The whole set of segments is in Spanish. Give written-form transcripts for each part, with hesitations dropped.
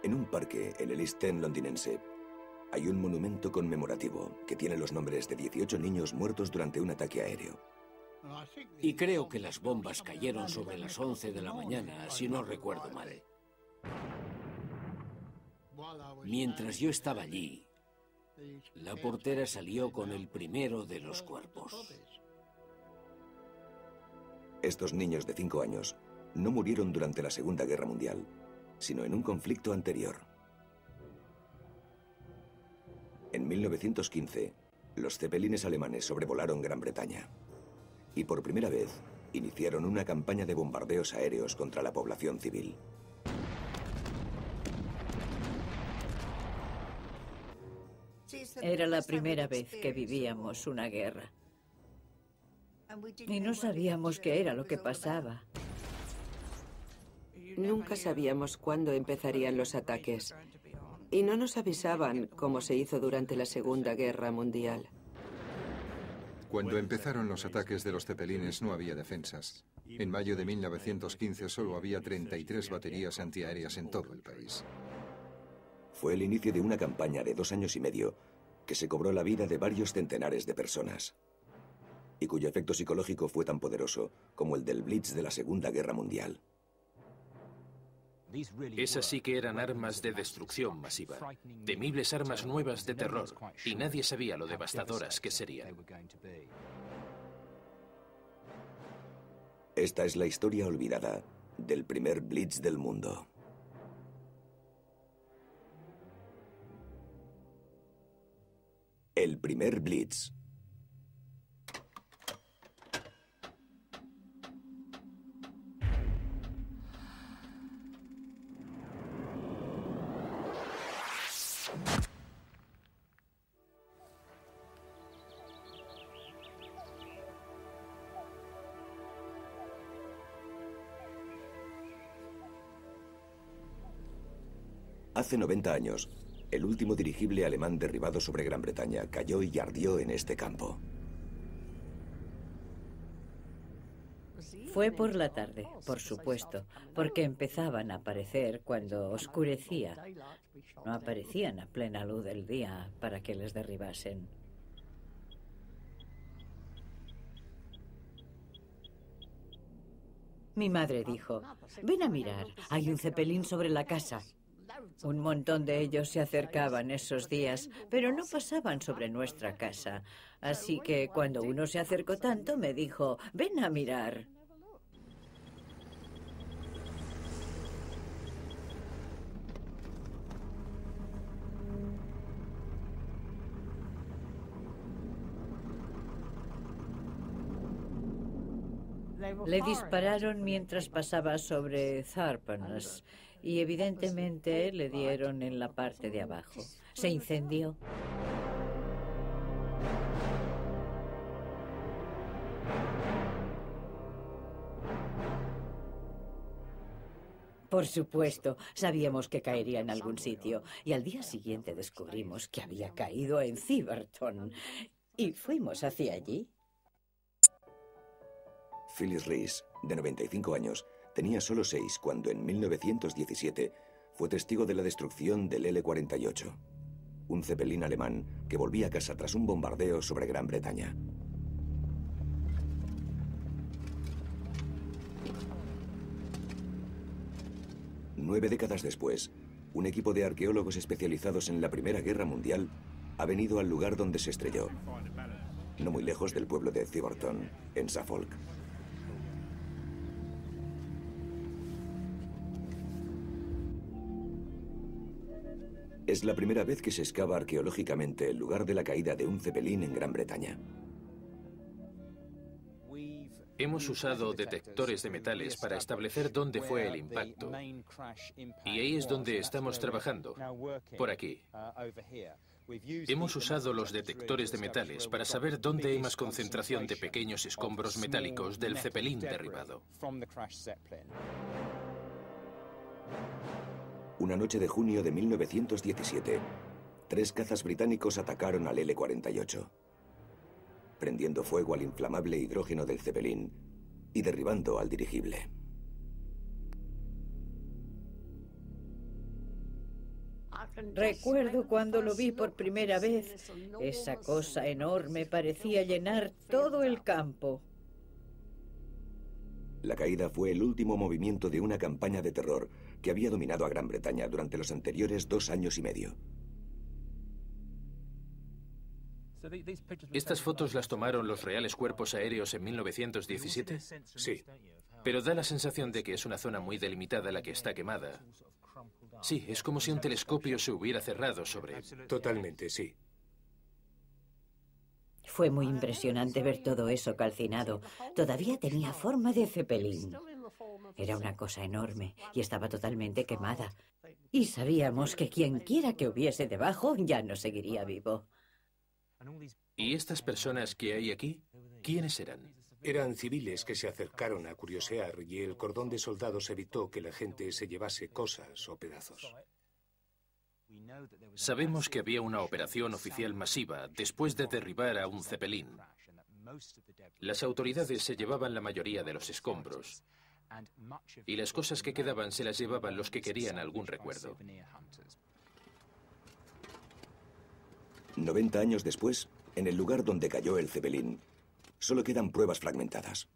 En un parque en el East End londinense hay un monumento conmemorativo que tiene los nombres de 18 niños muertos durante un ataque aéreo. Y creo que las bombas cayeron sobre las 11 de la mañana, si no recuerdo mal. Mientras yo estaba allí, la portera salió con el primero de los cuerpos. Estos niños de 5 años no murieron durante la Segunda Guerra Mundial, sino en un conflicto anterior. En 1915, los cepelines alemanes sobrevolaron Gran Bretaña y por primera vez iniciaron una campaña de bombardeos aéreos contra la población civil. Era la primera vez que vivíamos una guerra. Y no sabíamos qué era lo que pasaba. Nunca sabíamos cuándo empezarían los ataques. Y no nos avisaban, como se hizo durante la Segunda Guerra Mundial. Cuando empezaron los ataques de los cepelines no había defensas. En mayo de 1915 solo había 33 baterías antiaéreas en todo el país. Fue el inicio de una campaña de 2 años y medio que se cobró la vida de varios centenares de personas y cuyo efecto psicológico fue tan poderoso como el del Blitz de la Segunda Guerra Mundial. Esas sí que eran armas de destrucción masiva, temibles armas nuevas de terror, y nadie sabía lo devastadoras que serían. Esta es la historia olvidada del primer Blitz del mundo. El primer Blitz. Hace 90 años, el último dirigible alemán derribado sobre Gran Bretaña cayó y ardió en este campo. Fue por la tarde, por supuesto, porque empezaban a aparecer cuando oscurecía. No aparecían a plena luz del día para que les derribasen. Mi madre dijo: «Ven a mirar, hay un cepelín sobre la casa». Un montón de ellos se acercaban esos días, pero no pasaban sobre nuestra casa. Así que cuando uno se acercó tanto, me dijo: «Ven a mirar». Le dispararon mientras pasaba sobre Zarpanas y evidentemente le dieron en la parte de abajo. Se incendió. Por supuesto, sabíamos que caería en algún sitio y al día siguiente descubrimos que había caído en Ciberton y fuimos hacia allí. Phyllis Reese, de 95 años, tenía solo 6 cuando en 1917 fue testigo de la destrucción del L-48, un cepelín alemán que volvía a casa tras un bombardeo sobre Gran Bretaña. Nueve décadas después, un equipo de arqueólogos especializados en la Primera Guerra Mundial ha venido al lugar donde se estrelló, no muy lejos del pueblo de Ciberton, en Suffolk. Es la primera vez que se excava arqueológicamente el lugar de la caída de un cepelín en Gran Bretaña. Hemos usado detectores de metales para establecer dónde fue el impacto. Y ahí es donde estamos trabajando, por aquí. Hemos usado los detectores de metales para saber dónde hay más concentración de pequeños escombros metálicos del cepelín derribado. Una noche de junio de 1917, 3 cazas británicos atacaron al L-48, prendiendo fuego al inflamable hidrógeno del cepelín y derribando al dirigible. Recuerdo cuando lo vi por primera vez. Esa cosa enorme parecía llenar todo el campo. La caída fue el último movimiento de una campaña de terror que había dominado a Gran Bretaña durante los anteriores 2 años y medio. ¿Estas fotos las tomaron los reales cuerpos aéreos en 1917? Sí. Pero da la sensación de que es una zona muy delimitada la que está quemada. Sí, es como si un telescopio se hubiera cerrado sobre... Totalmente, sí. Fue muy impresionante ver todo eso calcinado. Todavía tenía forma de cepelín. Era una cosa enorme y estaba totalmente quemada. Y sabíamos que quien quiera que hubiese debajo ya no seguiría vivo. ¿Y estas personas que hay aquí? ¿Quiénes eran? Eran civiles que se acercaron a curiosear y el cordón de soldados evitó que la gente se llevase cosas o pedazos. Sabemos que había una operación oficial masiva después de derribar a un Zeppelin. Las autoridades se llevaban la mayoría de los escombros y las cosas que quedaban se las llevaban los que querían algún recuerdo. 90 años después, en el lugar donde cayó el Zeppelin, solo quedan pruebas fragmentadas.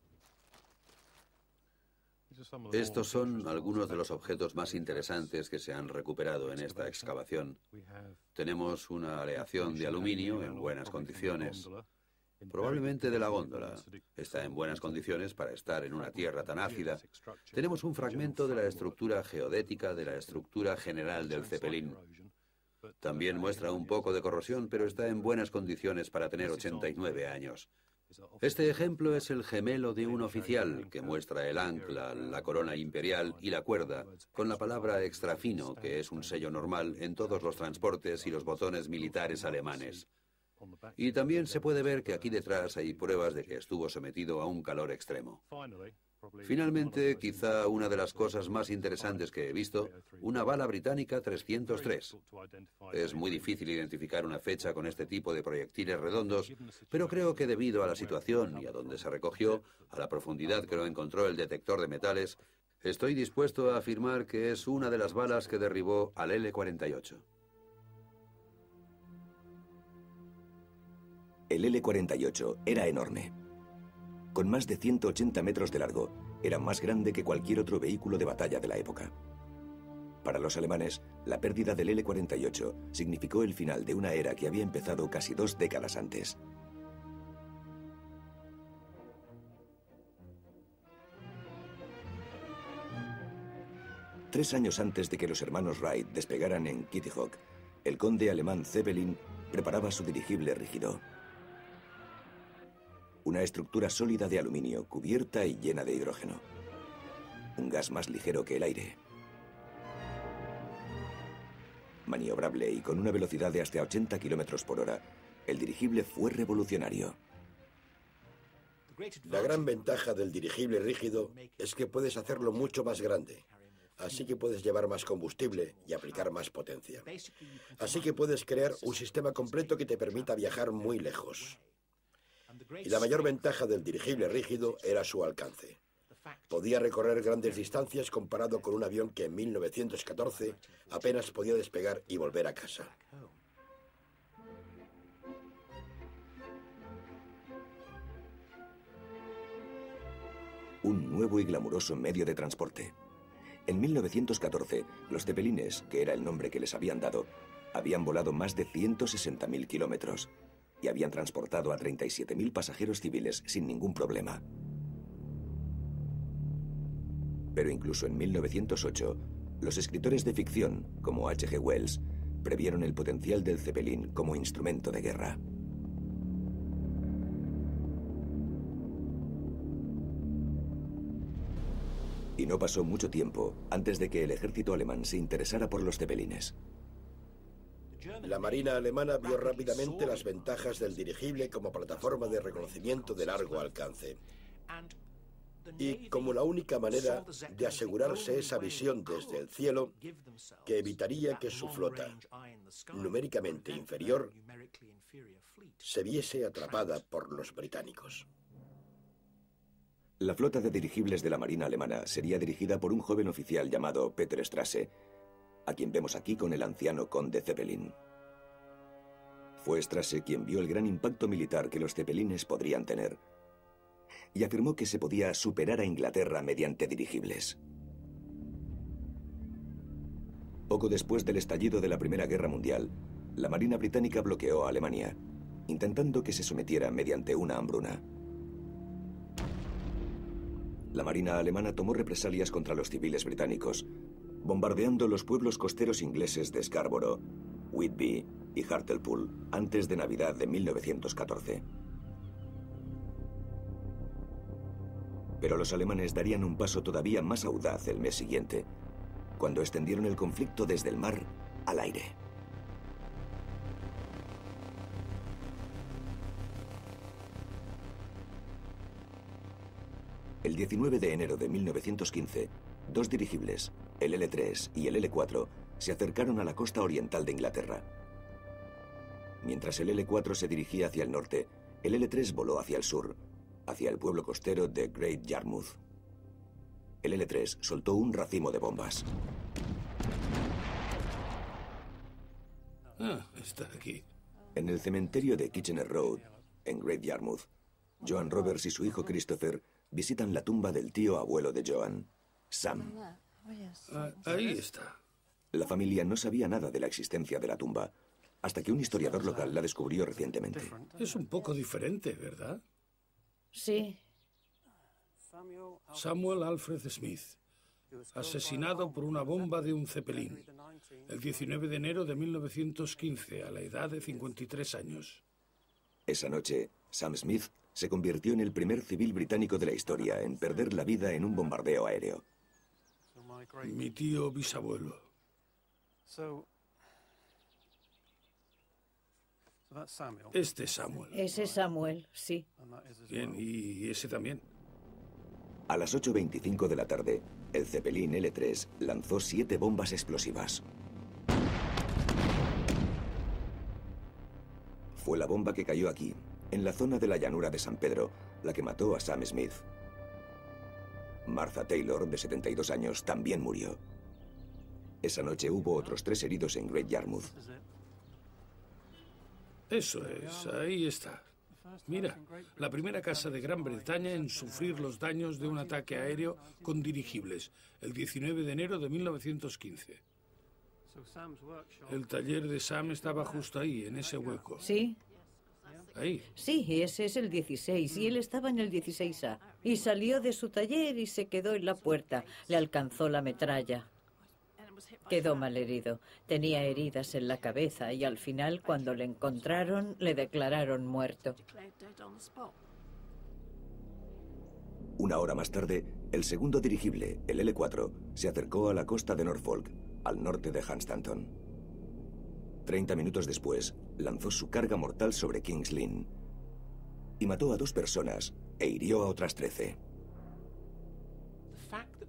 Estos son algunos de los objetos más interesantes que se han recuperado en esta excavación. Tenemos una aleación de aluminio en buenas condiciones, probablemente de la góndola. Está en buenas condiciones para estar en una tierra tan ácida. Tenemos un fragmento de la estructura geodética de la estructura general del Zeppelin. También muestra un poco de corrosión, pero está en buenas condiciones para tener 89 años. Este ejemplo es el gemelo de un oficial que muestra el ancla, la corona imperial y la cuerda, con la palabra extrafino, que es un sello normal en todos los transportes y los botones militares alemanes. Y también se puede ver que aquí detrás hay pruebas de que estuvo sometido a un calor extremo. Finalmente, quizá una de las cosas más interesantes que he visto, una bala británica 303. Es muy difícil identificar una fecha con este tipo de proyectiles redondos, pero creo que debido a la situación y a dónde se recogió, a la profundidad que lo encontró el detector de metales, estoy dispuesto a afirmar que es una de las balas que derribó al L-48. El L-48 era enorme. Con más de 180 metros de largo, era más grande que cualquier otro vehículo de batalla de la época. Para los alemanes, la pérdida del L-48 significó el final de una era que había empezado casi 2 décadas antes. Tres años antes de que los hermanos Wright despegaran en Kitty Hawk, el conde alemán Zeppelin preparaba su dirigible rígido. Una estructura sólida de aluminio cubierta y llena de hidrógeno. Un gas más ligero que el aire. Maniobrable y con una velocidad de hasta 80 kilómetros por hora, el dirigible fue revolucionario. La gran ventaja del dirigible rígido es que puedes hacerlo mucho más grande. Así que puedes llevar más combustible y aplicar más potencia. Así que puedes crear un sistema completo que te permita viajar muy lejos. Y la mayor ventaja del dirigible rígido era su alcance. Podía recorrer grandes distancias comparado con un avión que en 1914 apenas podía despegar y volver a casa. Un nuevo y glamuroso medio de transporte. En 1914, los Zeppelines, que era el nombre que les habían dado, habían volado más de 160.000 kilómetros y habían transportado a 37.000 pasajeros civiles sin ningún problema. Pero incluso en 1908, los escritores de ficción, como H.G. Wells, previeron el potencial del Zeppelin como instrumento de guerra. Y no pasó mucho tiempo antes de que el ejército alemán se interesara por los Zeppelines. La Marina alemana vio rápidamente las ventajas del dirigible como plataforma de reconocimiento de largo alcance. Y como la única manera de asegurarse esa visión desde el cielo, que evitaría que su flota, numéricamente inferior, se viese atrapada por los británicos. La flota de dirigibles de la Marina alemana sería dirigida por un joven oficial llamado Peter Strasse, a quien vemos aquí con el anciano conde Zeppelin. Fue Strasse quien vio el gran impacto militar que los Zeppelines podrían tener y afirmó que se podía superar a Inglaterra mediante dirigibles. Poco después del estallido de la Primera Guerra Mundial, la Marina británica bloqueó a Alemania, intentando que se sometiera mediante una hambruna. La Marina alemana tomó represalias contra los civiles británicos, bombardeando los pueblos costeros ingleses de Scarborough, Whitby y Hartlepool antes de Navidad de 1914. Pero los alemanes darían un paso todavía más audaz el mes siguiente, cuando extendieron el conflicto desde el mar al aire. El 19 de enero de 1915, dos dirigibles, el L3 y el L4, se acercaron a la costa oriental de Inglaterra. Mientras el L4 se dirigía hacia el norte, el L3 voló hacia el sur, hacia el pueblo costero de Great Yarmouth. El L3 soltó un racimo de bombas. Está aquí. En el cementerio de Kitchener Road, en Great Yarmouth, Joan Roberts y su hijo Christopher visitan la tumba del tío abuelo de Joan, Sam. Ahí está. La familia no sabía nada de la existencia de la tumba, hasta que un historiador local la descubrió recientemente. Es un poco diferente, ¿verdad? Sí. Samuel Alfred Smith, asesinado por una bomba de un Zeppelin, el 19 de enero de 1915, a la edad de 53 años. Esa noche, Sam Smith se convirtió en el primer civil británico de la historia en perder la vida en un bombardeo aéreo. Mi tío bisabuelo. Este es Samuel. Ese es Samuel, sí. Bien, y ese también. A las 8:25 de la tarde, el Zeppelin L3 lanzó 7 bombas explosivas. Fue la bomba que cayó aquí, en la zona de la llanura de San Pedro, la que mató a Sam Smith. Martha Taylor, de 72 años, también murió. Esa noche hubo otros 3 heridos en Great Yarmouth. Eso es, ahí está. Mira, la primera casa de Gran Bretaña en sufrir los daños de un ataque aéreo con dirigibles, el 19 de enero de 1915. El taller de Sam estaba justo ahí, en ese hueco. Sí. Ahí. Sí, ese es el 16, y él estaba en el 16A. Y salió de su taller y se quedó en la puerta. Le alcanzó la metralla. Quedó malherido. Tenía heridas en la cabeza y al final, cuando le encontraron, le declararon muerto. Una hora más tarde, el segundo dirigible, el L4, se acercó a la costa de Norfolk, al norte de Hunstanton. 30 minutos después, lanzó su carga mortal sobre King's Lynn y mató a 2 personas e hirió a otras 13.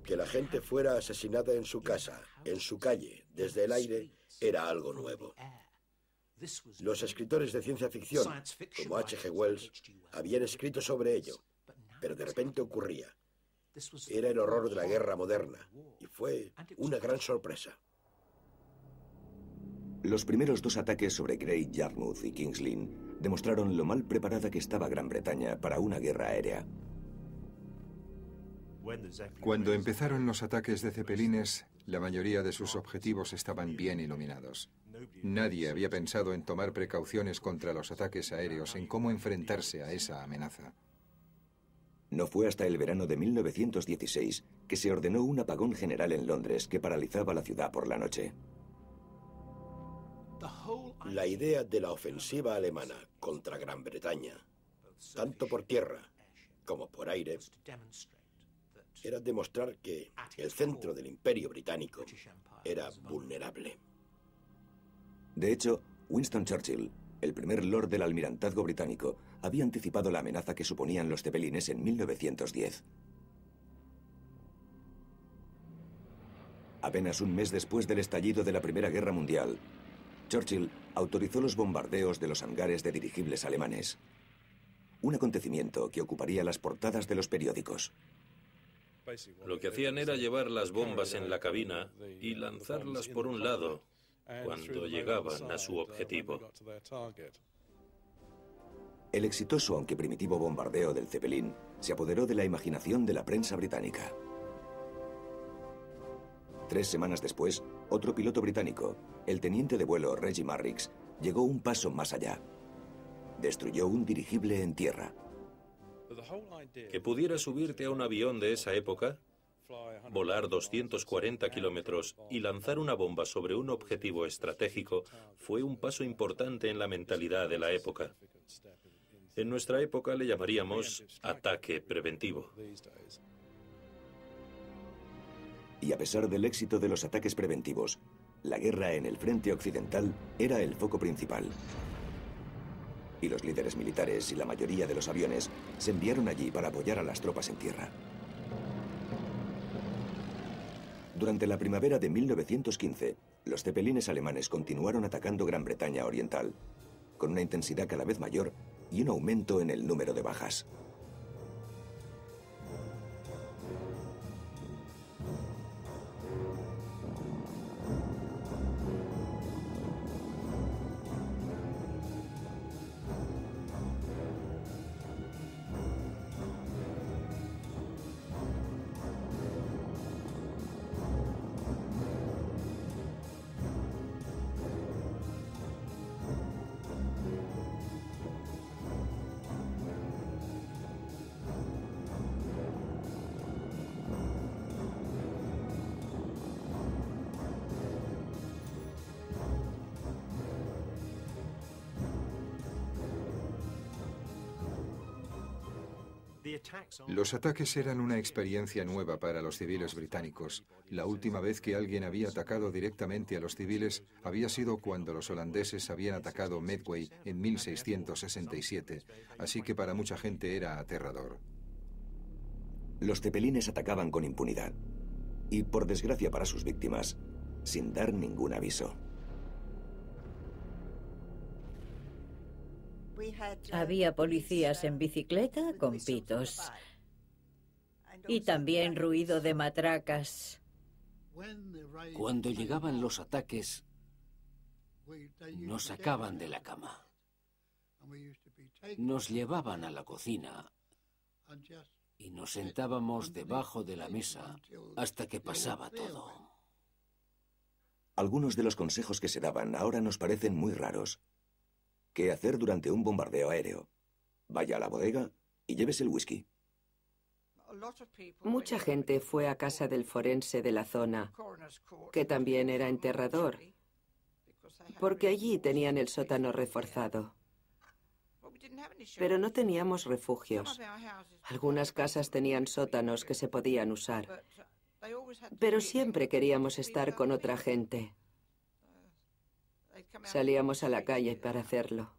Que la gente fuera asesinada en su casa, en su calle, desde el aire, era algo nuevo. Los escritores de ciencia ficción, como H.G. Wells, habían escrito sobre ello, pero de repente ocurría. Era el horror de la guerra moderna, y fue una gran sorpresa. Los primeros 2 ataques sobre Great Yarmouth y King's Lynn demostraron lo mal preparada que estaba Gran Bretaña para una guerra aérea. Cuando empezaron los ataques de Zeppelines, la mayoría de sus objetivos estaban bien iluminados. Nadie había pensado en tomar precauciones contra los ataques aéreos, en cómo enfrentarse a esa amenaza. No fue hasta el verano de 1916 que se ordenó un apagón general en Londres que paralizaba la ciudad por la noche. La idea de la ofensiva alemana contra Gran Bretaña, tanto por tierra como por aire, era demostrar que el centro del Imperio Británico era vulnerable. De hecho, Winston Churchill, el primer lord del almirantazgo británico, había anticipado la amenaza que suponían los Zeppelines en 1910. Apenas un mes después del estallido de la Primera Guerra Mundial, Churchill autorizó los bombardeos de los hangares de dirigibles alemanes. Un acontecimiento que ocuparía las portadas de los periódicos. Lo que hacían era llevar las bombas en la cabina y lanzarlas por un lado cuando llegaban a su objetivo. El exitoso aunque primitivo bombardeo del Zeppelin se apoderó de la imaginación de la prensa británica. 3 semanas después, otro piloto británico, el teniente de vuelo Reggie Marrix, llegó un paso más allá. Destruyó un dirigible en tierra. Que pudieras subirte a un avión de esa época, volar 240 kilómetros y lanzar una bomba sobre un objetivo estratégico fue un paso importante en la mentalidad de la época. En nuestra época le llamaríamos ataque preventivo. Y a pesar del éxito de los ataques preventivos, la guerra en el frente occidental era el foco principal. Y los líderes militares y la mayoría de los aviones se enviaron allí para apoyar a las tropas en tierra. Durante la primavera de 1915, los zeppelines alemanes continuaron atacando Gran Bretaña Oriental, con una intensidad cada vez mayor y un aumento en el número de bajas. Los ataques eran una experiencia nueva para los civiles británicos. La última vez que alguien había atacado directamente a los civiles había sido cuando los holandeses habían atacado Medway en 1667, así que para mucha gente era aterrador. Los zeppelines atacaban con impunidad y, por desgracia para sus víctimas, sin dar ningún aviso. Había policías en bicicleta con pitos y también ruido de matracas. Cuando llegaban los ataques, nos sacaban de la cama. Nos llevaban a la cocina y nos sentábamos debajo de la mesa hasta que pasaba todo. Algunos de los consejos que se daban ahora nos parecen muy raros. ¿Qué hacer durante un bombardeo aéreo? Vaya a la bodega y llévese el whisky. Mucha gente fue a casa del forense de la zona, que también era enterrador, porque allí tenían el sótano reforzado. Pero no teníamos refugios. Algunas casas tenían sótanos que se podían usar, pero siempre queríamos estar con otra gente. Salíamos a la calle para hacerlo.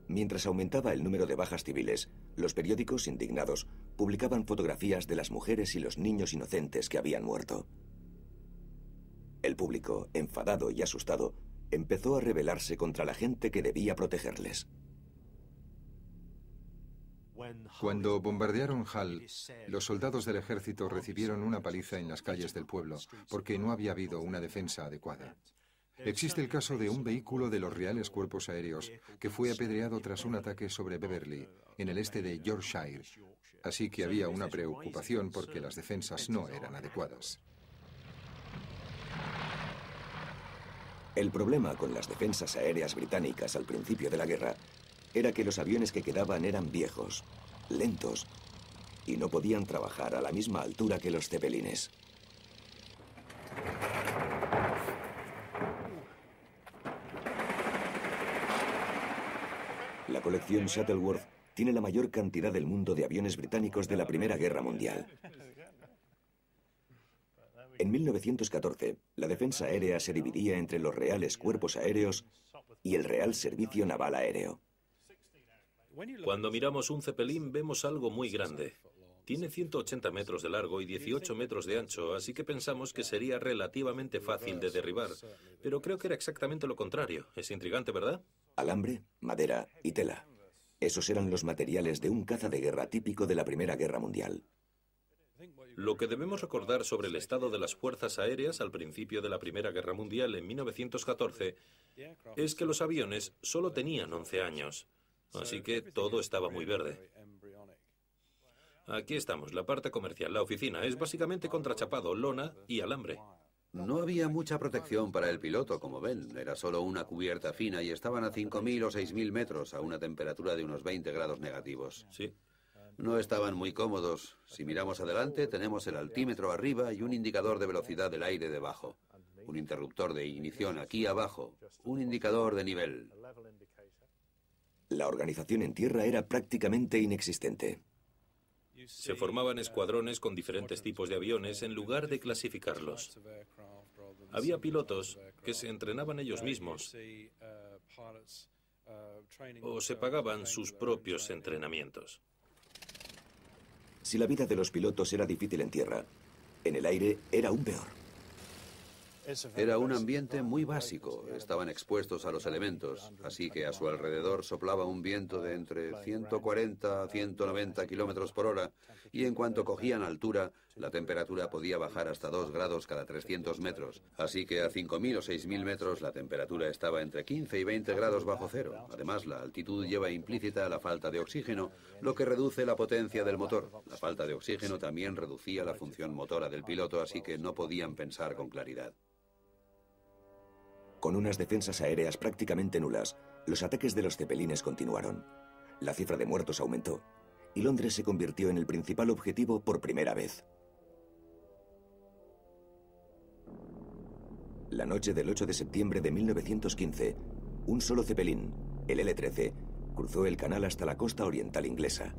Mientras aumentaba el número de bajas civiles, los periódicos, indignados, publicaban fotografías de las mujeres y los niños inocentes que habían muerto. El público, enfadado y asustado, empezó a rebelarse contra la gente que debía protegerles. Cuando bombardearon Hull, los soldados del ejército recibieron una paliza en las calles del pueblo porque no había habido una defensa adecuada. Existe el caso de un vehículo de los Reales Cuerpos Aéreos que fue apedreado tras un ataque sobre Beverley, en el este de Yorkshire, así que había una preocupación porque las defensas no eran adecuadas. El problema con las defensas aéreas británicas al principio de la guerra era que los aviones que quedaban eran viejos, lentos, y no podían trabajar a la misma altura que los zeppelines. La colección Shuttleworth tiene la mayor cantidad del mundo de aviones británicos de la Primera Guerra Mundial. En 1914, la defensa aérea se dividía entre los Reales Cuerpos Aéreos y el Real Servicio Naval Aéreo. Cuando miramos un Zeppelin vemos algo muy grande. Tiene 180 metros de largo y 18 metros de ancho, así que pensamos que sería relativamente fácil de derribar. Pero creo que era exactamente lo contrario. Es intrigante, ¿verdad? Alambre, madera y tela. Esos eran los materiales de un caza de guerra típico de la Primera Guerra Mundial. Lo que debemos recordar sobre el estado de las fuerzas aéreas al principio de la Primera Guerra Mundial en 1914 es que los aviones solo tenían 11 años, así que todo estaba muy verde. Aquí estamos, la parte comercial, la oficina, es básicamente contrachapado, lona y alambre. No había mucha protección para el piloto, como ven. Era solo una cubierta fina y estaban a 5.000 o 6.000 metros a una temperatura de unos 20 grados negativos. Sí. No estaban muy cómodos. Si miramos adelante, tenemos el altímetro arriba y un indicador de velocidad del aire debajo. Un interruptor de ignición aquí abajo. Un indicador de nivel. La organización en tierra era prácticamente inexistente. Se formaban escuadrones con diferentes tipos de aviones en lugar de clasificarlos. Había pilotos que se entrenaban ellos mismos o se pagaban sus propios entrenamientos. Si la vida de los pilotos era difícil en tierra, en el aire era aún peor. Era un ambiente muy básico. Estaban expuestos a los elementos, así que a su alrededor soplaba un viento de entre 140 a 190 kilómetros por hora, y en cuanto cogían altura, la temperatura podía bajar hasta 2 grados cada 300 metros. Así que a 5.000 o 6.000 metros la temperatura estaba entre 15 y 20 grados bajo cero. Además, la altitud lleva implícita la falta de oxígeno, lo que reduce la potencia del motor. La falta de oxígeno también reducía la función motora del piloto, así que no podían pensar con claridad. Con unas defensas aéreas prácticamente nulas, los ataques de los cepelines continuaron. La cifra de muertos aumentó, y Londres se convirtió en el principal objetivo por primera vez. La noche del 8 de septiembre de 1915, un solo cepelín, el L-13, cruzó el canal hasta la costa oriental inglesa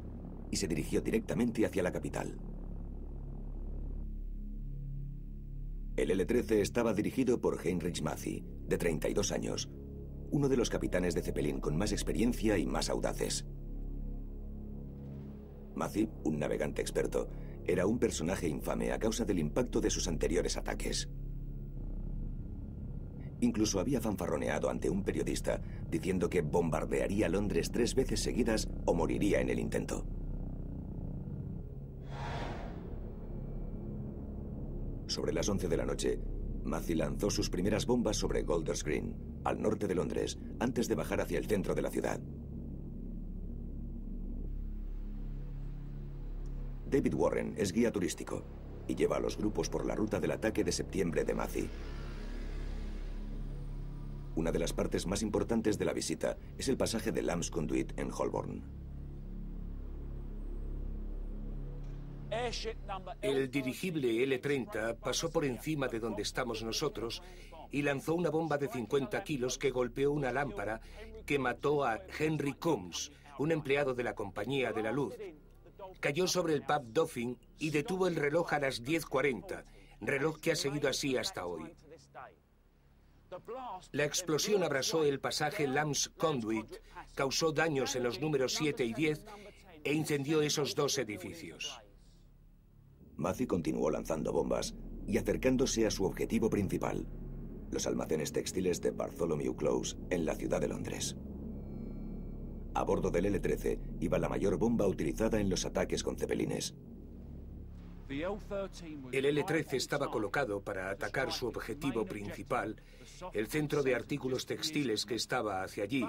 y se dirigió directamente hacia la capital. El L-13 estaba dirigido por Heinrich Mathy, de 32 años, uno de los capitanes de Zeppelin con más experiencia y más audaces. Mathy, un navegante experto, era un personaje infame a causa del impacto de sus anteriores ataques. Incluso había fanfarroneado ante un periodista diciendo que bombardearía Londres 3 veces seguidas o moriría en el intento. Sobre las 11 de la noche, Mathy lanzó sus primeras bombas sobre Golders Green, al norte de Londres, antes de bajar hacia el centro de la ciudad. David Warren es guía turístico y lleva a los grupos por la ruta del ataque de septiembre de Mathy. Una de las partes más importantes de la visita es el pasaje de Lamb's Conduit en Holborn. El dirigible L-30 pasó por encima de donde estamos nosotros y lanzó una bomba de 50 kilos que golpeó una lámpara que mató a Henry Coombs, un empleado de la Compañía de la Luz. Cayó sobre el pub Dolphin y detuvo el reloj a las 10:40, reloj que ha seguido así hasta hoy. La explosión abrasó el pasaje Lamb's Conduit, causó daños en los números 7 y 10 e incendió esos 2 edificios. Mathy continuó lanzando bombas y acercándose a su objetivo principal, los almacenes textiles de Bartholomew Close, en la ciudad de Londres. A bordo del L-13 iba la mayor bomba utilizada en los ataques con cepelines. El L-13 estaba colocado para atacar su objetivo principal, el centro de artículos textiles que estaba hacia allí,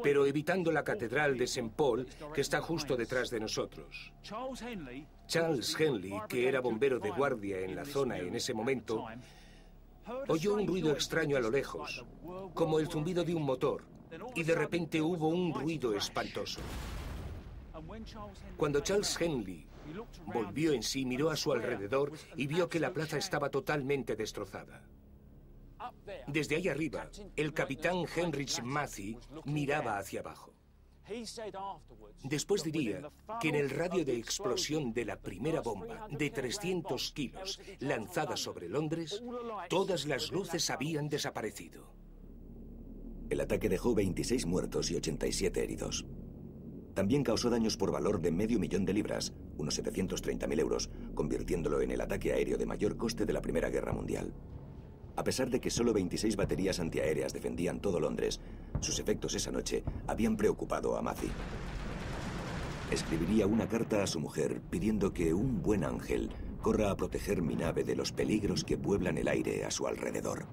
pero evitando la catedral de St. Paul, que está justo detrás de nosotros. Charles Henley, que era bombero de guardia en la zona en ese momento, oyó un ruido extraño a lo lejos, como el zumbido de un motor, y de repente hubo un ruido espantoso. Cuando Charles Henley volvió en sí, miró a su alrededor y vio que la plaza estaba totalmente destrozada. Desde ahí arriba, el capitán Heinrich Mathy miraba hacia abajo. Después diría que en el radio de explosión de la primera bomba, de 300 kilos, lanzada sobre Londres, todas las luces habían desaparecido. El ataque dejó 26 muertos y 87 heridos. También causó daños por valor de $500,000, unos 730.000 euros, convirtiéndolo en el ataque aéreo de mayor coste de la Primera Guerra Mundial. A pesar de que solo 26 baterías antiaéreas defendían todo Londres, sus efectos esa noche habían preocupado a Mathy. Escribiría una carta a su mujer pidiendo que un buen ángel corra a proteger mi nave de los peligros que pueblan el aire a su alrededor.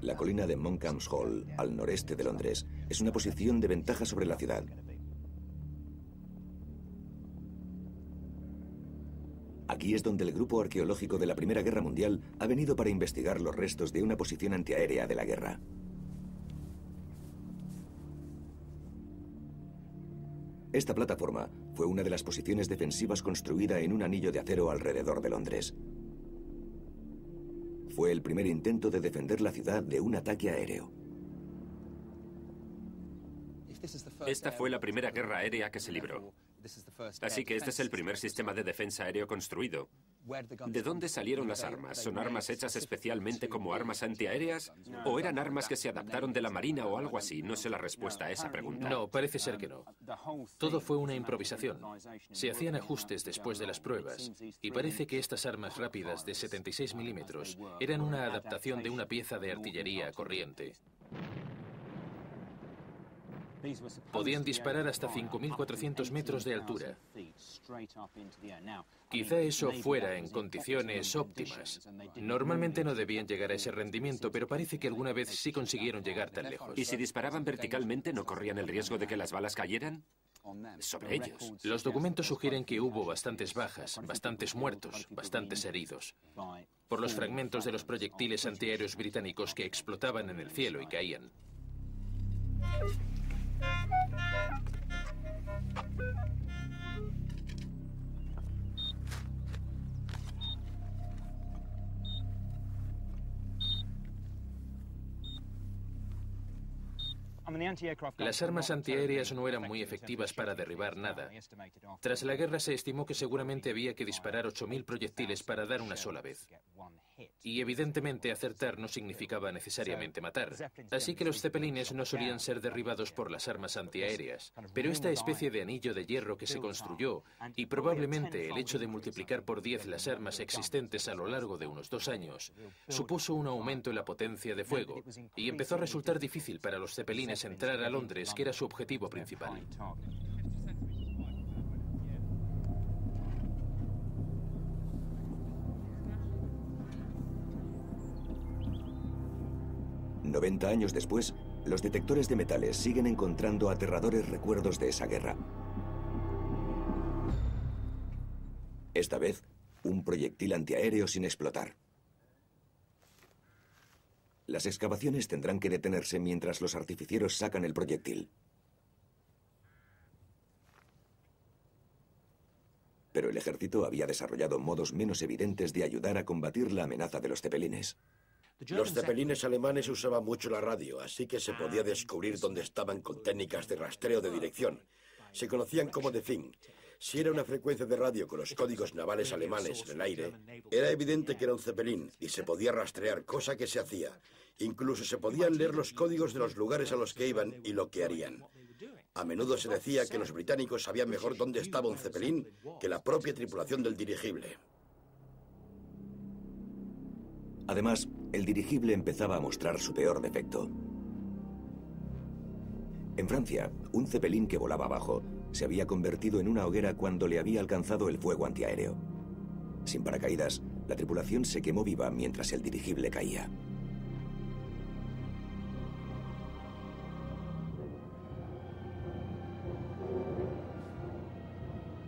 La colina de Monkham's Hall, al noreste de Londres, es una posición de ventaja sobre la ciudad. Aquí es donde el grupo arqueológico de la Primera Guerra Mundial ha venido para investigar los restos de una posición antiaérea de la guerra. Esta plataforma fue una de las posiciones defensivas construida en un anillo de acero alrededor de Londres. Fue el primer intento de defender la ciudad de un ataque aéreo. Esta fue la primera guerra aérea que se libró. Así que este es el primer sistema de defensa aéreo construido. ¿De dónde salieron las armas? ¿Son armas hechas especialmente como armas antiaéreas? ¿O eran armas que se adaptaron de la Marina o algo así? No sé la respuesta a esa pregunta. No, parece ser que no. Todo fue una improvisación. Se hacían ajustes después de las pruebas y parece que estas armas rápidas de 76 milímetros eran una adaptación de una pieza de artillería corriente. Podían disparar hasta 5.400 metros de altura. Quizá eso fuera en condiciones óptimas. Normalmente no debían llegar a ese rendimiento, pero parece que alguna vez sí consiguieron llegar tan lejos. ¿Y si disparaban verticalmente, no corrían el riesgo de que las balas cayeran? Sobre ellos. Los documentos sugieren que hubo bastantes bajas, bastantes muertos, bastantes heridos, por los fragmentos de los proyectiles antiaéreos británicos que explotaban en el cielo y caían. Las armas antiaéreas no eran muy efectivas para derribar nada. Tras la guerra se estimó que seguramente había que disparar 8.000 proyectiles para dar una sola vez. Y evidentemente acertar no significaba necesariamente matar. Así que los cepelines no solían ser derribados por las armas antiaéreas. Pero esta especie de anillo de hierro que se construyó, y probablemente el hecho de multiplicar por 10 las armas existentes a lo largo de unos 2 años, supuso un aumento en la potencia de fuego, y empezó a resultar difícil para los cepelines entrar a Londres, que era su objetivo principal. «90 años después, los detectores de metales siguen encontrando aterradores recuerdos de esa guerra. Esta vez, un proyectil antiaéreo sin explotar. Las excavaciones tendrán que detenerse mientras los artificieros sacan el proyectil. Pero el ejército había desarrollado modos menos evidentes de ayudar a combatir la amenaza de los cepelines. Los cepelines alemanes usaban mucho la radio, así que se podía descubrir dónde estaban con técnicas de rastreo de dirección. Se conocían como DEFIN. Si era una frecuencia de radio con los códigos navales alemanes en el aire, era evidente que era un cepelín y se podía rastrear, cosa que se hacía. Incluso se podían leer los códigos de los lugares a los que iban y lo que harían. A menudo se decía que los británicos sabían mejor dónde estaba un cepelín que la propia tripulación del dirigible. Además, el dirigible empezaba a mostrar su peor defecto. En Francia, un cepelín que volaba abajo se había convertido en una hoguera cuando le había alcanzado el fuego antiaéreo. Sin paracaídas, la tripulación se quemó viva mientras el dirigible caía.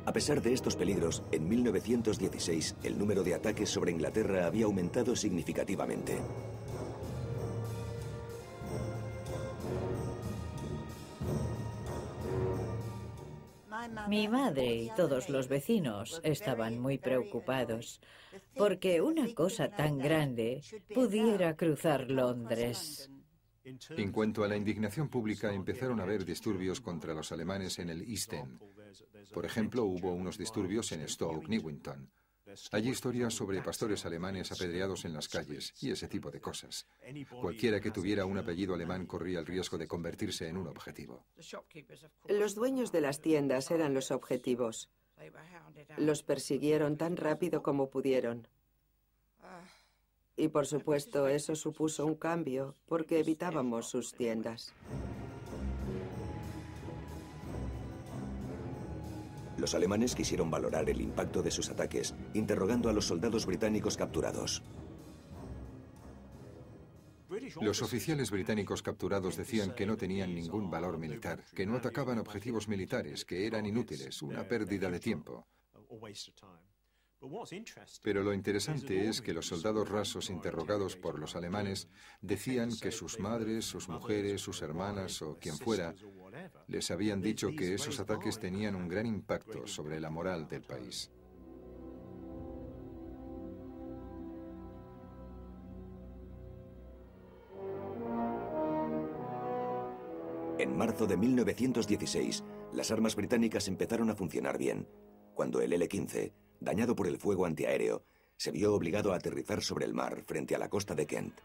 A pesar de estos peligros, en 1916 el número de ataques sobre Inglaterra había aumentado significativamente. Mi madre y todos los vecinos estaban muy preocupados porque una cosa tan grande pudiera cruzar Londres. En cuanto a la indignación pública, empezaron a haber disturbios contra los alemanes en el East End. Por ejemplo, hubo unos disturbios en Stoke Newington. Hay historias sobre pastores alemanes apedreados en las calles y ese tipo de cosas. Cualquiera que tuviera un apellido alemán corría el riesgo de convertirse en un objetivo. Los dueños de las tiendas eran los objetivos. Los persiguieron tan rápido como pudieron. Y por supuesto eso supuso un cambio porque evitábamos sus tiendas. Los alemanes quisieron valorar el impacto de sus ataques, interrogando a los soldados británicos capturados. Los oficiales británicos capturados decían que no tenían ningún valor militar, que no atacaban objetivos militares, que eran inútiles, una pérdida de tiempo. Pero lo interesante es que los soldados rasos interrogados por los alemanes decían que sus madres, sus mujeres, sus hermanas o quien fuera les habían dicho que esos ataques tenían un gran impacto sobre la moral del país. En marzo de 1916, las armas británicas empezaron a funcionar bien, cuando el L-15, dañado por el fuego antiaéreo, se vio obligado a aterrizar sobre el mar frente a la costa de Kent.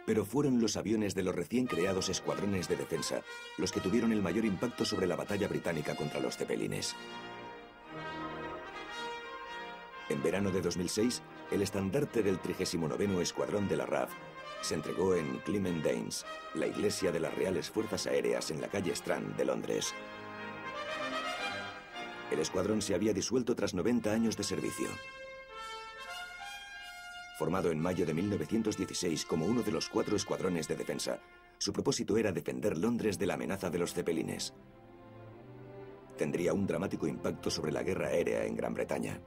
Pero fueron los aviones de los recién creados escuadrones de defensa los que tuvieron el mayor impacto sobre la batalla británica contra los cepelines. En verano de 2006, el estandarte del 39º Escuadrón de la RAF se entregó en Clement Danes, la iglesia de las Reales Fuerzas Aéreas en la calle Strand de Londres. El escuadrón se había disuelto tras 90 años de servicio. Formado en mayo de 1916 como uno de los 4 escuadrones de defensa, su propósito era defender Londres de la amenaza de los cepelines. Tendría un dramático impacto sobre la guerra aérea en Gran Bretaña.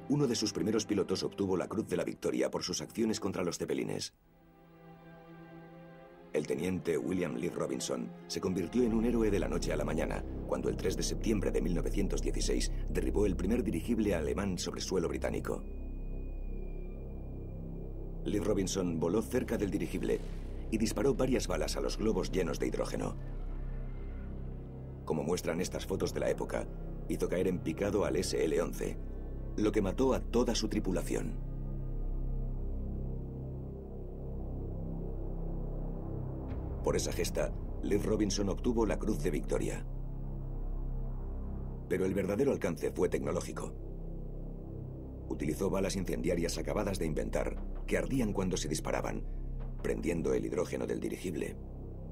Uno de sus primeros pilotos obtuvo la Cruz de la Victoria por sus acciones contra los cepelines. El teniente William Lee Robinson se convirtió en un héroe de la noche a la mañana, cuando el 3 de septiembre de 1916 derribó el primer dirigible alemán sobre suelo británico. Lee Robinson voló cerca del dirigible y disparó varias balas a los globos llenos de hidrógeno. Como muestran estas fotos de la época, hizo caer en picado al SL-11, lo que mató a toda su tripulación. Por esa gesta, Lee Robinson obtuvo la Cruz de Victoria. Pero el verdadero alcance fue tecnológico. Utilizó balas incendiarias acabadas de inventar, que ardían cuando se disparaban, prendiendo el hidrógeno del dirigible,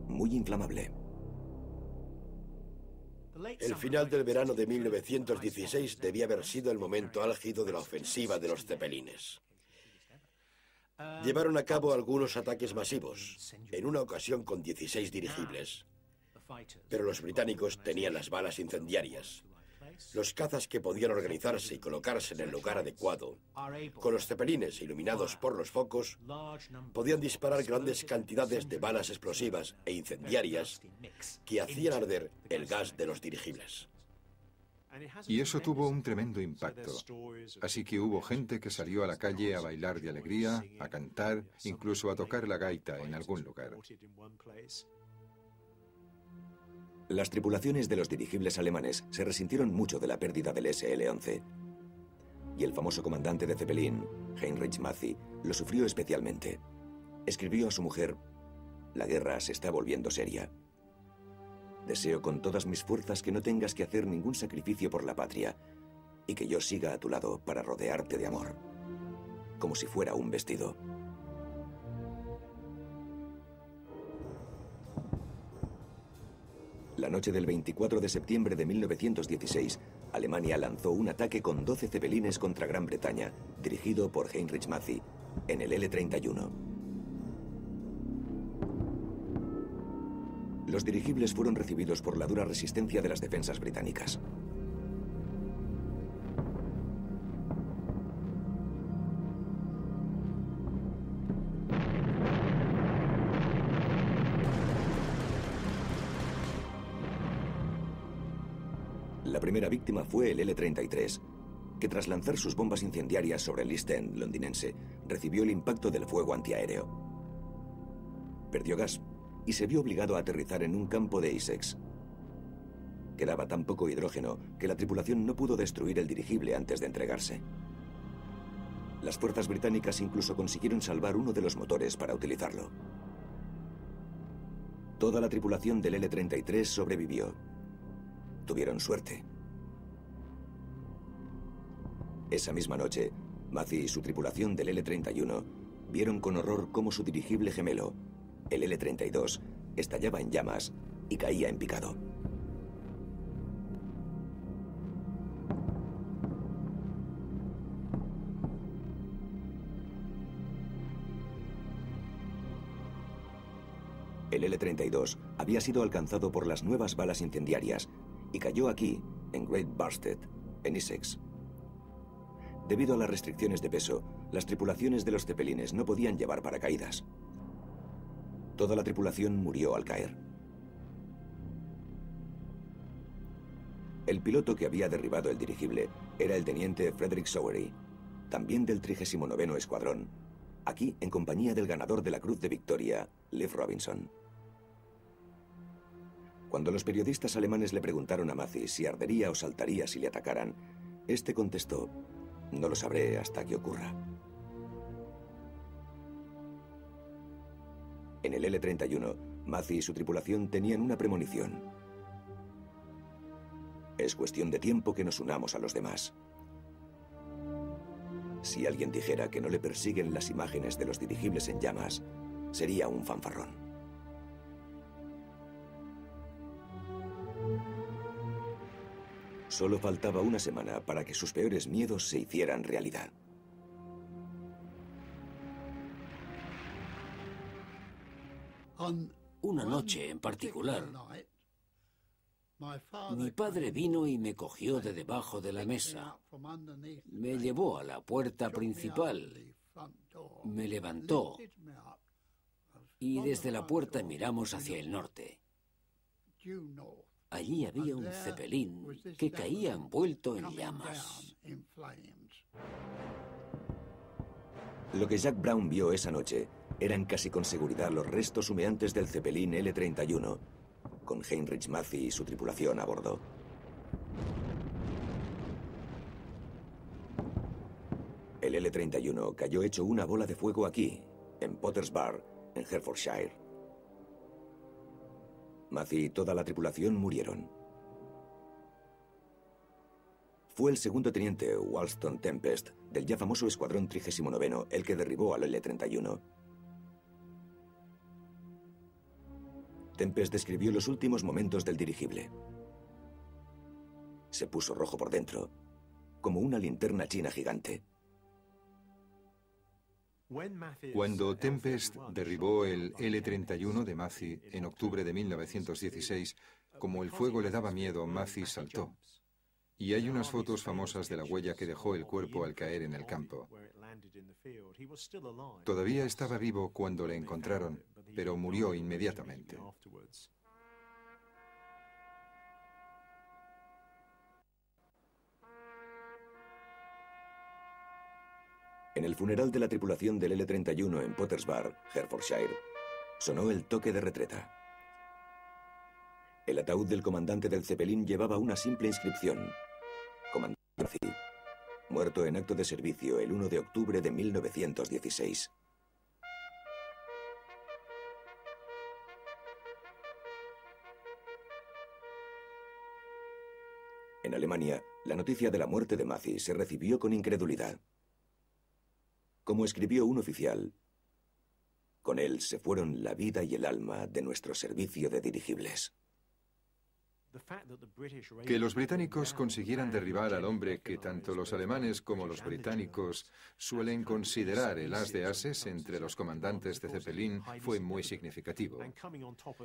muy inflamable. El final del verano de 1916 debía haber sido el momento álgido de la ofensiva de los cepelines. Llevaron a cabo algunos ataques masivos, en una ocasión con 16 dirigibles. Pero los británicos tenían las balas incendiarias. Los cazas que podían organizarse y colocarse en el lugar adecuado, con los cepelines iluminados por los focos, podían disparar grandes cantidades de balas explosivas e incendiarias que hacían arder el gas de los dirigibles. Y eso tuvo un tremendo impacto. Así que hubo gente que salió a la calle a bailar de alegría, a cantar, incluso a tocar la gaita en algún lugar. Las tripulaciones de los dirigibles alemanes se resintieron mucho de la pérdida del SL-11. Y el famoso comandante de Zeppelin, Heinrich Mathy, lo sufrió especialmente. Escribió a su mujer: «La guerra se está volviendo seria. Deseo con todas mis fuerzas que no tengas que hacer ningún sacrificio por la patria y que yo siga a tu lado para rodearte de amor, como si fuera un vestido». La noche del 24 de septiembre de 1916, Alemania lanzó un ataque con 12 cepelines contra Gran Bretaña, dirigido por Heinrich Mathy, en el L-31. Los dirigibles fueron recibidos por la dura resistencia de las defensas británicas. La primera víctima fue el L-33, que tras lanzar sus bombas incendiarias sobre el East End londinense, recibió el impacto del fuego antiaéreo. Perdió gas y se vio obligado a aterrizar en un campo de Essex. Quedaba tan poco hidrógeno que la tripulación no pudo destruir el dirigible antes de entregarse. Las fuerzas británicas incluso consiguieron salvar uno de los motores para utilizarlo. Toda la tripulación del L-33 sobrevivió. Tuvieron suerte. Esa misma noche, Mathy y su tripulación del L-31 vieron con horror cómo su dirigible gemelo, el L-32, estallaba en llamas y caía en picado. El L-32 había sido alcanzado por las nuevas balas incendiarias y cayó aquí, en Great Barstead, en Essex. Debido a las restricciones de peso, las tripulaciones de los cepelines no podían llevar paracaídas. Toda la tripulación murió al caer. El piloto que había derribado el dirigible era el teniente Frederick Sowery, también del 39º Escuadrón, aquí en compañía del ganador de la Cruz de Victoria, Lev Robinson. Cuando los periodistas alemanes le preguntaron a Mathy si ardería o saltaría si le atacaran, este contestó: "No lo sabré hasta que ocurra". En el L-31, Mathy y su tripulación tenían una premonición. Es cuestión de tiempo que nos unamos a los demás. Si alguien dijera que no le persiguen las imágenes de los dirigibles en llamas, sería un fanfarrón. Solo faltaba una semana para que sus peores miedos se hicieran realidad. Una noche en particular, mi padre vino y me cogió de debajo de la mesa. Me llevó a la puerta principal, me levantó y desde la puerta miramos hacia el norte. Allí había un cepelín que caía envuelto en llamas. Lo que Jack Brown vio esa noche eran casi con seguridad los restos humeantes del cepelín L-31, con Heinrich Mathy y su tripulación a bordo. El L-31 cayó hecho una bola de fuego aquí, en Potters Bar, en Hertfordshire. Mathy y toda la tripulación murieron. Fue el segundo teniente Walston Tempest, del ya famoso Escuadrón 39º, el que derribó al L-31. Tempest describió los últimos momentos del dirigible. Se puso rojo por dentro, como una linterna china gigante. Cuando Tempest derribó el L-31 de Mathy en octubre de 1916, como el fuego le daba miedo, Mathy saltó. Y hay unas fotos famosas de la huella que dejó el cuerpo al caer en el campo. Todavía estaba vivo cuando le encontraron, pero murió inmediatamente. En el funeral de la tripulación del L-31 en Potters Bar, Hertfordshire, sonó el toque de retreta. El ataúd del comandante del Zeppelin llevaba una simple inscripción: Comandante Mathy, muerto en acto de servicio el 1 de octubre de 1916. En Alemania, la noticia de la muerte de Mathy se recibió con incredulidad. Como escribió un oficial, con él se fueron la vida y el alma de nuestro servicio de dirigibles. Que los británicos consiguieran derribar al hombre que tanto los alemanes como los británicos suelen considerar el as de ases entre los comandantes de Zeppelin fue muy significativo.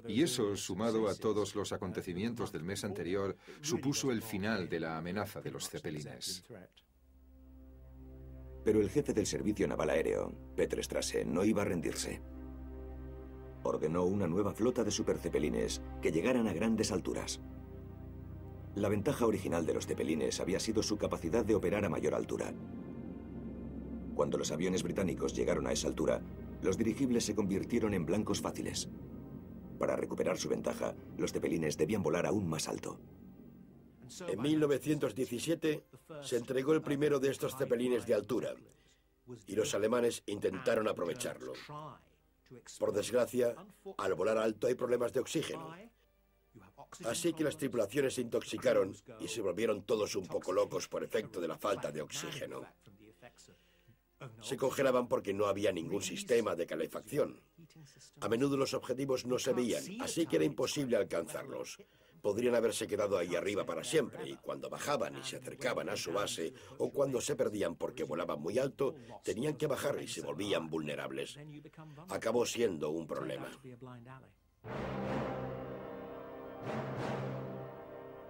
Y eso, sumado a todos los acontecimientos del mes anterior, supuso el final de la amenaza de los Zeppelines. Pero el jefe del servicio naval aéreo, Peter Strasse, no iba a rendirse. Ordenó una nueva flota de supercepelines que llegaran a grandes alturas. La ventaja original de los cepelines había sido su capacidad de operar a mayor altura. Cuando los aviones británicos llegaron a esa altura, los dirigibles se convirtieron en blancos fáciles. Para recuperar su ventaja, los cepelines debían volar aún más alto. En 1917 se entregó el primero de estos cepelines de altura y los alemanes intentaron aprovecharlo. Por desgracia, al volar alto hay problemas de oxígeno. Así que las tripulaciones se intoxicaron y se volvieron todos un poco locos por efecto de la falta de oxígeno. Se congelaban porque no había ningún sistema de calefacción. A menudo los objetivos no se veían, así que era imposible alcanzarlos. Podrían haberse quedado ahí arriba para siempre, y cuando bajaban y se acercaban a su base, o cuando se perdían porque volaban muy alto, tenían que bajar y se volvían vulnerables. Acabó siendo un problema.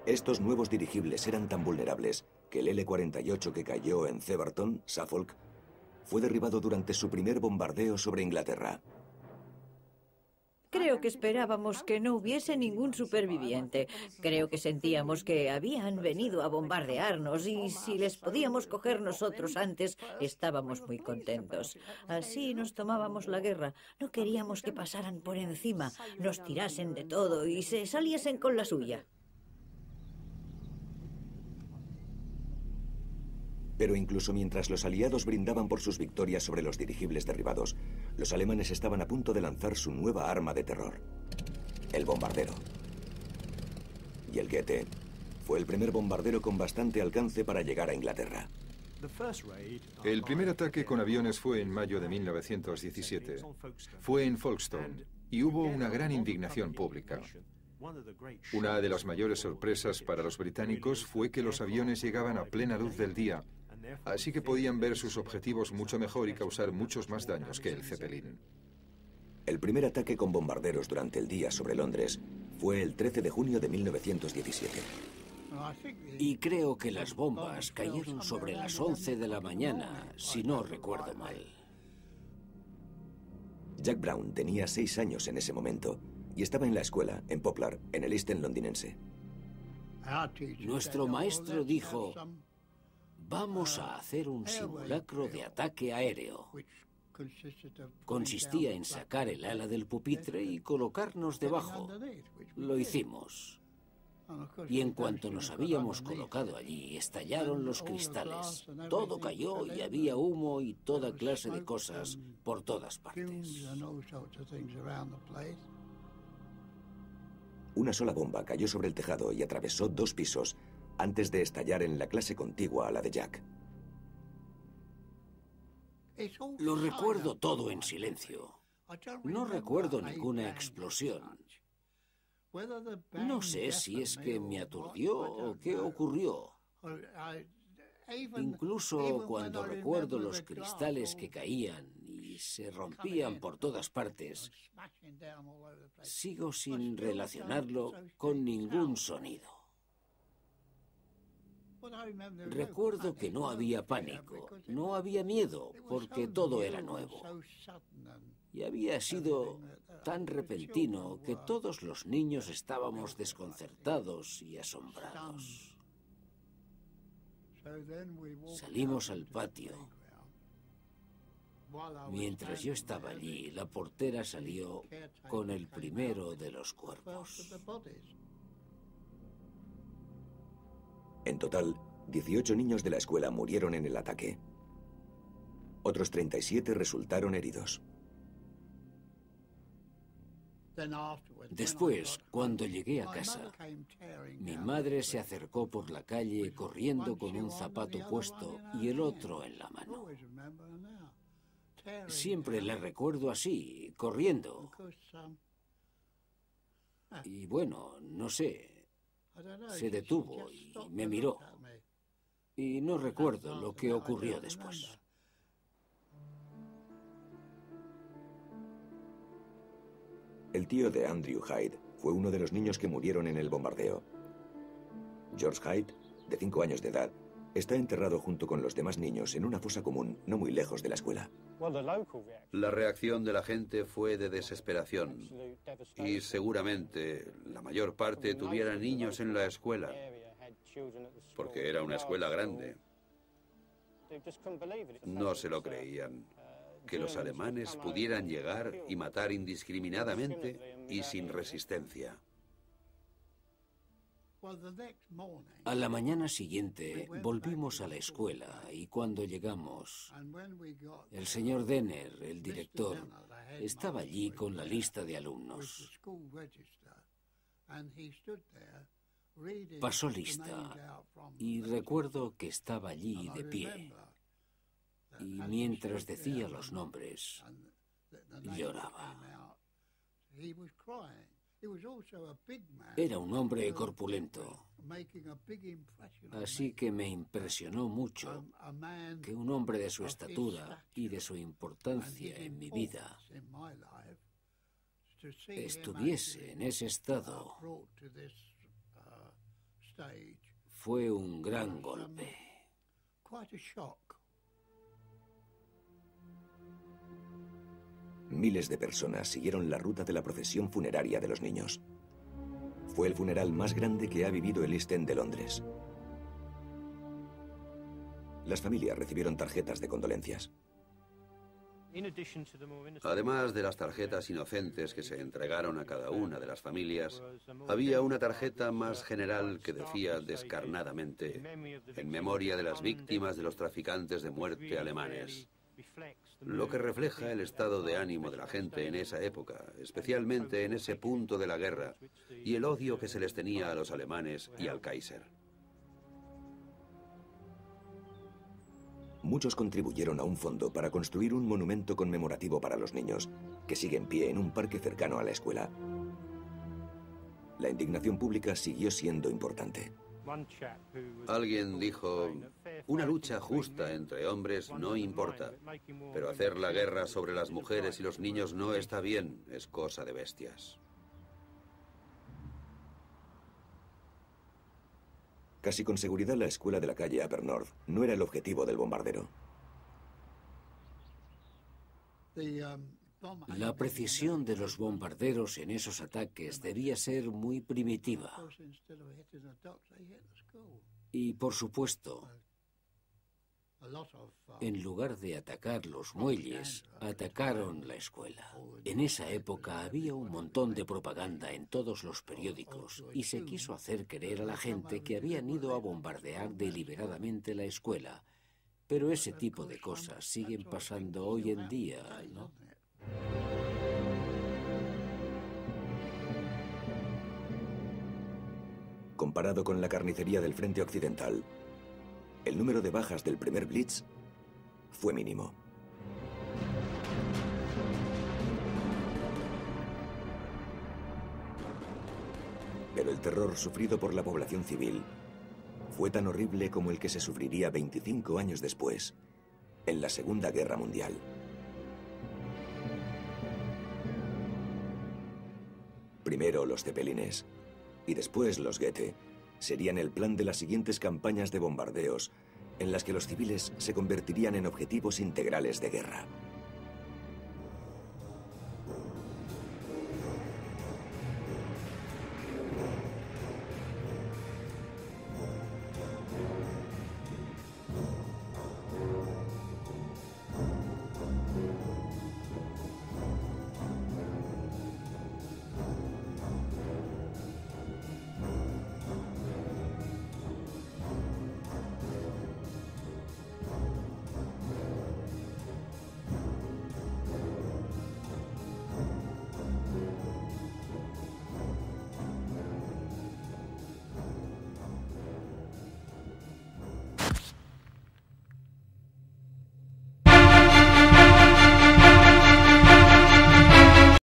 Estos nuevos dirigibles eran tan vulnerables que el L-48 que cayó en Theberton, Suffolk, fue derribado durante su primer bombardeo sobre Inglaterra. Creo que esperábamos que no hubiese ningún superviviente. Creo que sentíamos que habían venido a bombardearnos y si les podíamos coger nosotros antes, estábamos muy contentos. Así nos tomábamos la guerra. No queríamos que pasaran por encima, nos tirasen de todo y se saliesen con la suya. Pero incluso mientras los aliados brindaban por sus victorias sobre los dirigibles derribados, los alemanes estaban a punto de lanzar su nueva arma de terror, el bombardero. Y el Goethe fue el primer bombardero con bastante alcance para llegar a Inglaterra. El primer ataque con aviones fue en mayo de 1917. Fue en Folkestone y hubo una gran indignación pública. Una de las mayores sorpresas para los británicos fue que los aviones llegaban a plena luz del día, así que podían ver sus objetivos mucho mejor y causar muchos más daños que el Zeppelin. El primer ataque con bombarderos durante el día sobre Londres fue el 13 de junio de 1917. Y creo que las bombas cayeron sobre las 11 de la mañana, si no recuerdo mal. Jack Brown tenía 6 años en ese momento y estaba en la escuela, en Poplar, en el East End londinense. Nuestro maestro dijo: vamos a hacer un simulacro de ataque aéreo. Consistía en sacar el ala del pupitre y colocarnos debajo. Lo hicimos. Y en cuanto nos habíamos colocado allí, estallaron los cristales. Todo cayó y había humo y toda clase de cosas por todas partes. Una sola bomba cayó sobre el tejado y atravesó 2 pisos antes de estallar en la clase contigua a la de Jack. Lo recuerdo todo en silencio. No recuerdo ninguna explosión. No sé si es que me aturdió o qué ocurrió. Incluso cuando recuerdo los cristales que caían y se rompían por todas partes, sigo sin relacionarlo con ningún sonido. Recuerdo que no había pánico, no había miedo, porque todo era nuevo. Y había sido tan repentino que todos los niños estábamos desconcertados y asombrados. Salimos al patio. Mientras yo estaba allí, la portera salió con el primero de los cuerpos. En total, 18 niños de la escuela murieron en el ataque. Otros 37 resultaron heridos. Después, cuando llegué a casa, mi madre se acercó por la calle corriendo con un zapato puesto y el otro en la mano. Siempre la recuerdo así, corriendo. Y bueno, no sé, se detuvo y me miró. Y no recuerdo lo que ocurrió después. El tío de Andrew Hyde fue uno de los niños que murieron en el bombardeo. George Hyde, de 5 años de edad, está enterrado junto con los demás niños en una fosa común no muy lejos de la escuela. La reacción de la gente fue de desesperación y seguramente la mayor parte tuviera niños en la escuela, porque era una escuela grande. No se lo creían, que los alemanes pudieran llegar y matar indiscriminadamente y sin resistencia. A la mañana siguiente volvimos a la escuela y cuando llegamos, el señor Denner, el director, estaba allí con la lista de alumnos. Pasó lista y recuerdo que estaba allí de pie. Y mientras decía los nombres, lloraba. Era un hombre corpulento, así que me impresionó mucho que un hombre de su estatura y de su importancia en mi vida estuviese en ese estado. Fue un gran golpe. Miles de personas siguieron la ruta de la procesión funeraria de los niños. Fue el funeral más grande que ha vivido el East End de Londres. Las familias recibieron tarjetas de condolencias. Además de las tarjetas inocentes que se entregaron a cada una de las familias, había una tarjeta más general que decía descarnadamente: en memoria de las víctimas de los traficantes de muerte alemanes. Lo que refleja el estado de ánimo de la gente en esa época, especialmente en ese punto de la guerra, y el odio que se les tenía a los alemanes y al Kaiser. Muchos contribuyeron a un fondo para construir un monumento conmemorativo para los niños, que sigue en pie en un parque cercano a la escuela. La indignación pública siguió siendo importante. Alguien dijo: una lucha justa entre hombres no importa, pero hacer la guerra sobre las mujeres y los niños no está bien, es cosa de bestias. Casi con seguridad la escuela de la calle Upper North no era el objetivo del bombardero. La precisión de los bombarderos en esos ataques debía ser muy primitiva. Y, por supuesto, en lugar de atacar los muelles, atacaron la escuela. En esa época había un montón de propaganda en todos los periódicos y se quiso hacer creer a la gente que habían ido a bombardear deliberadamente la escuela. Pero ese tipo de cosas siguen pasando hoy en día, ¿no? Comparado con la carnicería del frente occidental, el número de bajas del primer Blitz fue mínimo. Pero el terror sufrido por la población civil fue tan horrible como el que se sufriría 25 años después, en la Segunda Guerra Mundial. Primero los Zeppelines y después los Goethe serían el plan de las siguientes campañas de bombardeos en las que los civiles se convertirían en objetivos integrales de guerra.